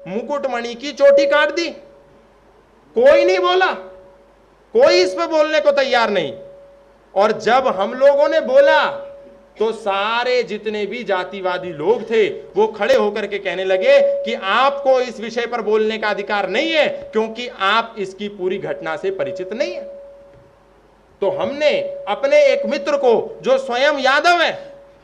मुकुटमणि की चोटी काट दी, कोई नहीं बोला, कोई इस पे बोलने को तैयार नहीं। और जब हम लोगों ने बोला तो सारे जितने भी जातिवादी लोग थे वो खड़े होकर के कहने लगे कि आपको इस विषय पर बोलने का अधिकार नहीं है, क्योंकि आप इसकी पूरी घटना से परिचित नहीं है। तो हमने अपने एक मित्र को जो स्वयं यादव है,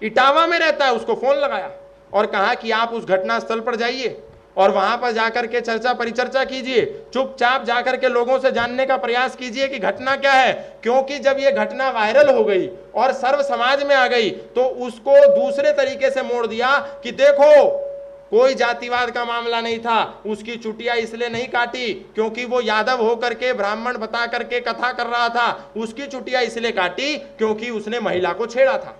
इटावा में रहता है, उसको फोन लगाया और कहा कि आप उस घटना स्थल पर जाइए और वहां पर जाकर के चर्चा परिचर्चा कीजिए, चुपचाप जाकर के लोगों से जानने का प्रयास कीजिए कि घटना क्या है। क्योंकि जब ये घटना वायरल हो गई और सर्व समाज में आ गई तो उसको दूसरे तरीके से मोड़ दिया कि देखो कोई जातिवाद का मामला नहीं था, उसकी चुटिया इसलिए नहीं काटी क्योंकि वो यादव होकर के ब्राह्मण बता करके कथा कर रहा था, उसकी चुटिया इसलिए काटी क्योंकि उसने महिला को छेड़ा था।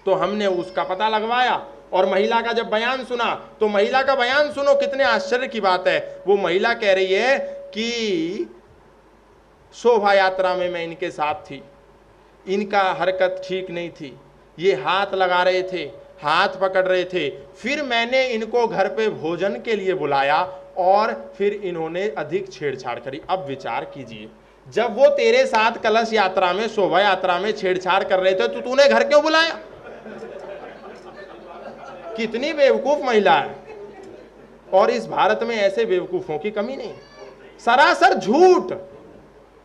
तो हमने उसका पता लगवाया और महिला का जब बयान सुना तो महिला का बयान सुनो, कितने आश्चर्य की बात है। वो महिला कह रही है कि शोभा यात्रा में मैं इनके साथ थी, इनका हरकत ठीक नहीं थी, ये हाथ लगा रहे थे, हाथ पकड़ रहे थे, फिर मैंने इनको घर पे भोजन के लिए बुलाया और फिर इन्होंने अधिक छेड़छाड़ करी। अब विचार कीजिए, जब वो तेरे साथ कलश यात्रा में शोभा यात्रा में छेड़छाड़ कर रहे थे तो तूने घर क्यों बुलाया? कितनी बेवकूफ महिला है। और इस भारत में ऐसे बेवकूफों की कमी नहीं। सरासर झूठ,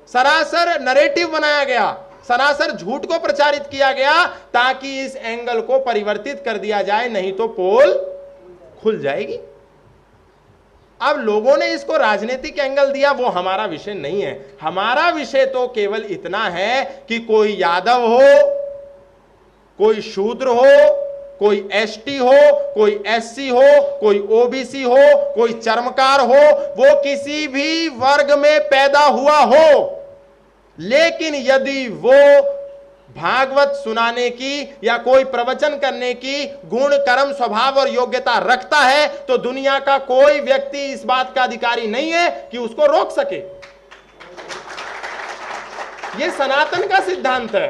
सरासर नरेटिव बनाया गया, सरासर झूठ को प्रचारित किया गया ताकि इस एंगल को परिवर्तित कर दिया जाए, नहीं तो पोल खुल जाएगी। अब लोगों ने इसको राजनीतिक एंगल दिया, वो हमारा विषय नहीं है। हमारा विषय तो केवल इतना है कि कोई यादव हो, कोई शूद्र हो, कोई एसटी हो, कोई एससी हो, कोई ओबीसी हो, कोई चर्मकार हो, वो किसी भी वर्ग में पैदा हुआ हो, लेकिन यदि वो भागवत सुनाने की या कोई प्रवचन करने की गुण कर्म स्वभाव और योग्यता रखता है तो दुनिया का कोई व्यक्ति इस बात का अधिकारी नहीं है कि उसको रोक सके। ये सनातन का सिद्धांत है।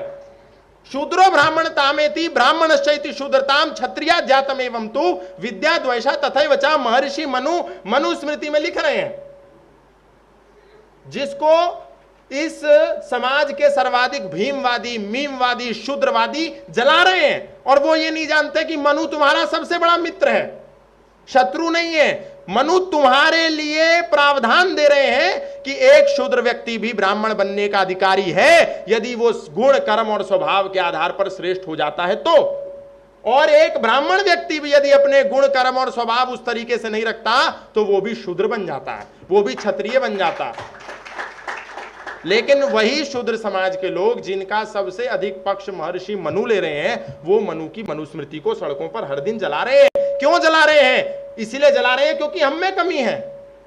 शूद्रो ब्राह्मणतामेति ब्राह्मणश्चैति शूद्रताम क्षत्रिया जातम एवं तु विद्या द्वैषा तथैव च महर्षि मनुस्मृति में लिख रहे हैं। जिसको इस समाज के सर्वाधिक भीमवादी, मीमवादी, शूद्रवादी जला रहे हैं और वो ये नहीं जानते कि मनु तुम्हारा सबसे बड़ा मित्र है, शत्रु नहीं है। मनु तुम्हारे लिए प्रावधान दे रहे हैं कि एक शूद्र व्यक्ति भी ब्राह्मण बनने का अधिकारी है यदि वो गुण कर्म और स्वभाव के आधार पर श्रेष्ठ हो जाता है तो, और एक ब्राह्मण व्यक्ति भी यदि अपने गुण कर्म और स्वभाव उस तरीके से नहीं रखता तो वो भी शूद्र बन जाता है, वो भी क्षत्रिय बन जाता है। लेकिन वही शूद्र समाज के लोग जिनका सबसे अधिक पक्ष महर्षि मनु ले रहे हैं, वो मनु की मनुस्मृति को सड़कों पर हर दिन जला रहे हैं। क्यों जला रहे हैं? इसलिए जला रहे हैं क्योंकि हम में कमी है।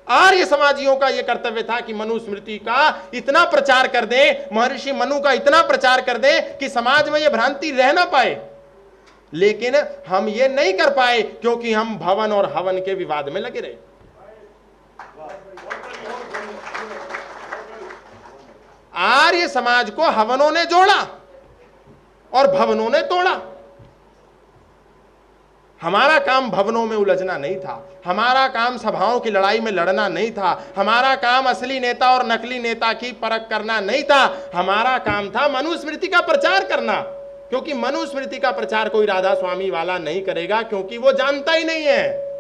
आर्य समाजियों का यह कर्तव्य था कि मनुस्मृति का इतना प्रचार कर दें, महर्षि मनु का इतना प्रचार कर दें कि समाज में यह भ्रांति रह ना पाए। लेकिन हम ये नहीं कर पाए क्योंकि हम भवन और हवन के विवाद में लगे रहे। आर्य समाज को हवनों ने जोड़ा और भवनों ने तोड़ा। हमारा काम भवनों में उलझना नहीं था, हमारा काम सभाओं की लड़ाई में लड़ना नहीं था, हमारा काम असली नेता और नकली नेता की परख करना नहीं था। हमारा काम था मनुस्मृति का प्रचार करना, क्योंकि मनुस्मृति का प्रचार कोई राधा स्वामी वाला नहीं करेगा, क्योंकि वो जानता ही नहीं है।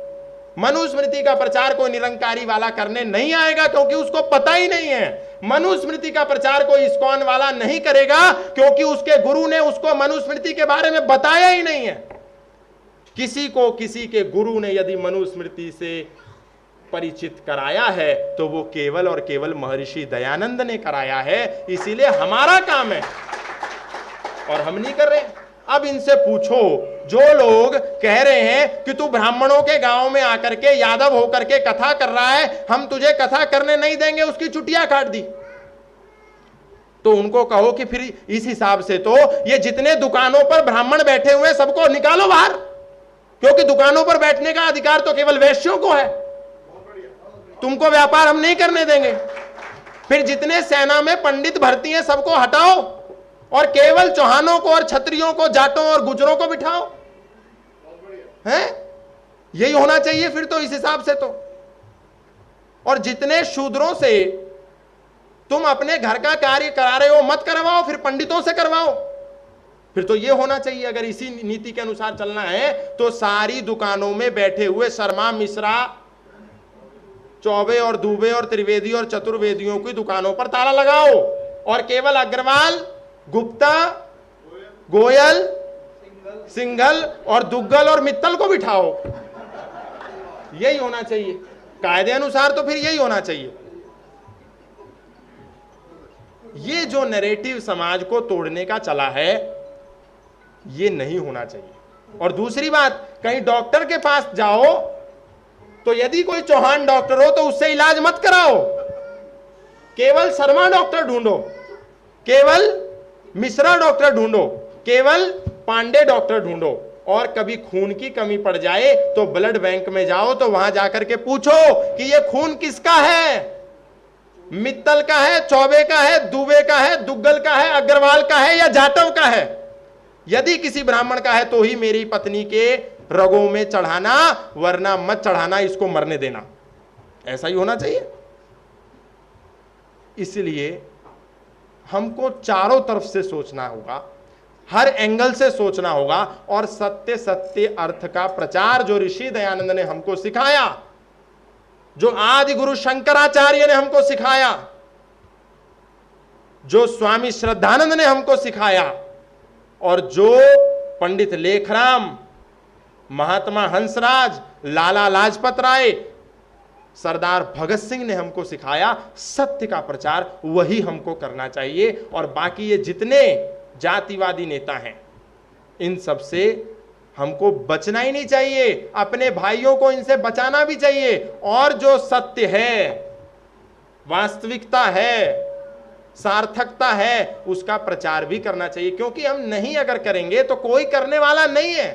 मनुस्मृति का प्रचार कोई निरंकारी वाला करने नहीं आएगा क्योंकि उसको पता ही नहीं है। मनुस्मृति का प्रचार कोई इस्कॉन वाला नहीं करेगा क्योंकि उसके गुरु ने उसको मनुस्मृति के बारे में बताया ही नहीं है। किसी को किसी के गुरु ने यदि मनुस्मृति से परिचित कराया है तो वो केवल और केवल महर्षि दयानंद ने कराया है। इसीलिए हमारा काम है और हम नहीं कर रहे। अब इनसे पूछो, जो लोग कह रहे हैं कि तू ब्राह्मणों के गांव में आकर के यादव होकर के कथा कर रहा है, हम तुझे कथा करने नहीं देंगे, उसकी चुटिया काट दी, तो उनको कहो कि फिर इस हिसाब से तो ये जितने दुकानों पर ब्राह्मण बैठे हुए हैं सबको निकालो बाहर, क्योंकि दुकानों पर बैठने का अधिकार तो केवल वैश्यों को है। तुमको व्यापार हम नहीं करने देंगे। फिर जितने सेना में पंडित भर्ती हैं सबको हटाओ और केवल चौहानों को और क्षत्रियों को, जाटों और गुजरों को बिठाओ। हैं? यही होना चाहिए फिर तो इस हिसाब से तो। और जितने शूद्रों से तुम अपने घर का कार्य करा रहे हो मत करवाओ, फिर पंडितों से करवाओ। फिर तो ये होना चाहिए, अगर इसी नीति के अनुसार चलना है तो सारी दुकानों में बैठे हुए शर्मा मिश्रा, चौबे और दुबे और त्रिवेदी और चतुर्वेदियों की दुकानों पर ताला लगाओ, और केवल अग्रवाल, गुप्ता, गोयल, सिंघल और दुग्गल और मित्तल को बिठाओ। यही होना चाहिए कायदे अनुसार, तो फिर यही होना चाहिए। ये जो नैरेटिव समाज को तोड़ने का चला है, ये नहीं होना चाहिए। और दूसरी बात, कहीं डॉक्टर के पास जाओ तो यदि कोई चौहान डॉक्टर हो तो उससे इलाज मत कराओ, केवल शर्मा डॉक्टर ढूंढो, केवल मिश्रा डॉक्टर ढूंढो, केवल पांडे डॉक्टर ढूंढो। और कभी खून की कमी पड़ जाए तो ब्लड बैंक में जाओ, तो वहां जाकर के पूछो कि ये खून किसका है, मित्तल का है, चौबे का है, दुबे का है, दुग्गल का है, अग्रवाल का है या जाटव का है। यदि किसी ब्राह्मण का है तो ही मेरी पत्नी के रगों में चढ़ाना, वरना मत चढ़ाना, इसको मरने देना। ऐसा ही होना चाहिए। इसलिए हमको चारों तरफ से सोचना होगा, हर एंगल से सोचना होगा, और सत्य सत्य अर्थ का प्रचार जो ऋषि दयानंद ने हमको सिखाया, जो आदि गुरु शंकराचार्य ने हमको सिखाया, जो स्वामी श्रद्धानंद ने हमको सिखाया, और जो पंडित लेखराम, महात्मा हंसराज, लाला लाजपत राय, सरदार भगत सिंह ने हमको सिखाया, सत्य का प्रचार वही हमको करना चाहिए। और बाकी ये जितने जातिवादी नेता हैं, इन सब से हमको बचना ही नहीं चाहिए, अपने भाइयों को इनसे बचाना भी चाहिए। और जो सत्य है, वास्तविकता है, सार्थकता है, उसका प्रचार भी करना चाहिए, क्योंकि हम नहीं अगर करेंगे तो कोई करने वाला नहीं है।